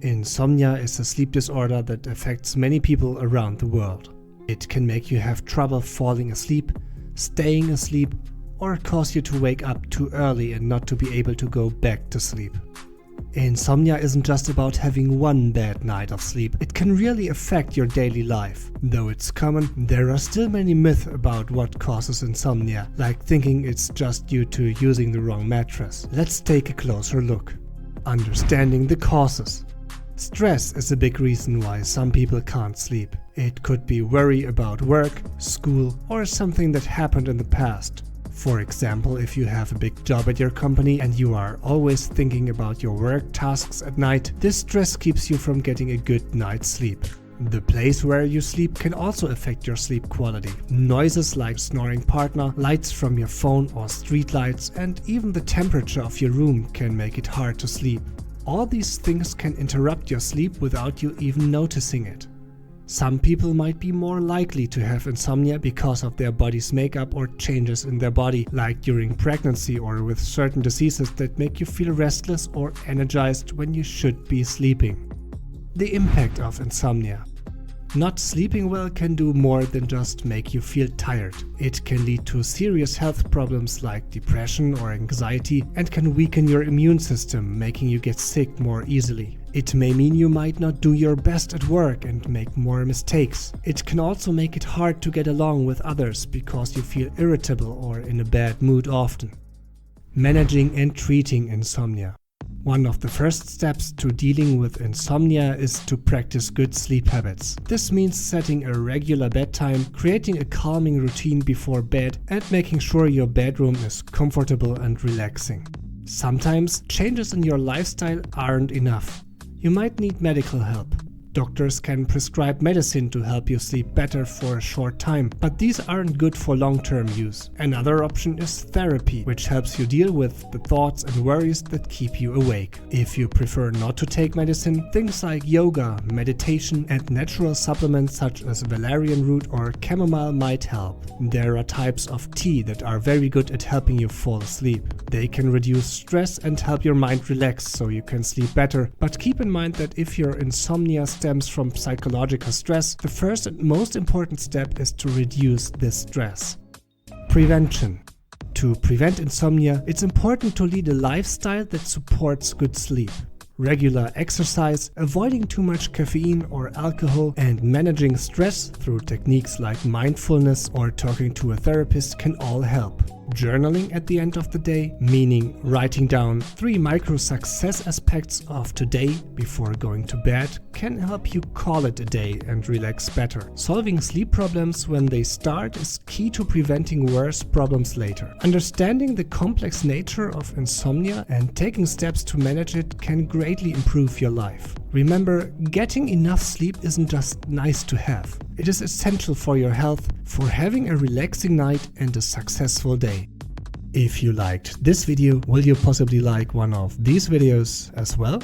Insomnia is a sleep disorder that affects many people around the world. It can make you have trouble falling asleep, staying asleep, or cause you to wake up too early and not to be able to go back to sleep. Insomnia isn't just about having one bad night of sleep. It can really affect your daily life. Though it's common, there are still many myths about what causes insomnia, like thinking it's just due to using the wrong mattress. Let's take a closer look. Understanding the causes. Stress is a big reason why some people can't sleep. It could be worry about work, school, or something that happened in the past. For example, if you have a big job at your company and you are always thinking about your work tasks at night, this stress keeps you from getting a good night's sleep. The place where you sleep can also affect your sleep quality. Noises like snoring partner, lights from your phone or street lights, and even the temperature of your room can make it hard to sleep. All these things can interrupt your sleep without you even noticing it. Some people might be more likely to have insomnia because of their body's makeup or changes in their body, like during pregnancy or with certain diseases that make you feel restless or energized when you should be sleeping. The impact of insomnia. Not sleeping well can do more than just make you feel tired. It can lead to serious health problems like depression or anxiety and can weaken your immune system, making you get sick more easily. It may mean you might not do your best at work and make more mistakes. It can also make it hard to get along with others because you feel irritable or in a bad mood often. Managing and treating insomnia. One of the first steps to dealing with insomnia is to practice good sleep habits. This means setting a regular bedtime, creating a calming routine before bed, and making sure your bedroom is comfortable and relaxing. Sometimes changes in your lifestyle aren't enough. You might need medical help. Doctors can prescribe medicine to help you sleep better for a short time, but these aren't good for long-term use. Another option is therapy, which helps you deal with the thoughts and worries that keep you awake. If you prefer not to take medicine, things like yoga, meditation, and natural supplements such as valerian root or chamomile might help. There are types of tea that are very good at helping you fall asleep. They can reduce stress and help your mind relax so you can sleep better, but keep in mind that if your insomnia stems from psychological stress, the first and most important step is to reduce this stress. Prevention. To prevent insomnia, it's important to lead a lifestyle that supports good sleep. Regular exercise, avoiding too much caffeine or alcohol, and managing stress through techniques like mindfulness or talking to a therapist can all help. Journaling at the end of the day, meaning writing down 3 micro success aspects of today before going to bed, can help you call it a day and relax better. Solving sleep problems when they start is key to preventing worse problems later. Understanding the complex nature of insomnia and taking steps to manage it can greatly improve your life. Remember, getting enough sleep isn't just nice to have. It is essential for your health, for having a relaxing night and a successful day. If you liked this video, will you possibly like one of these videos as well?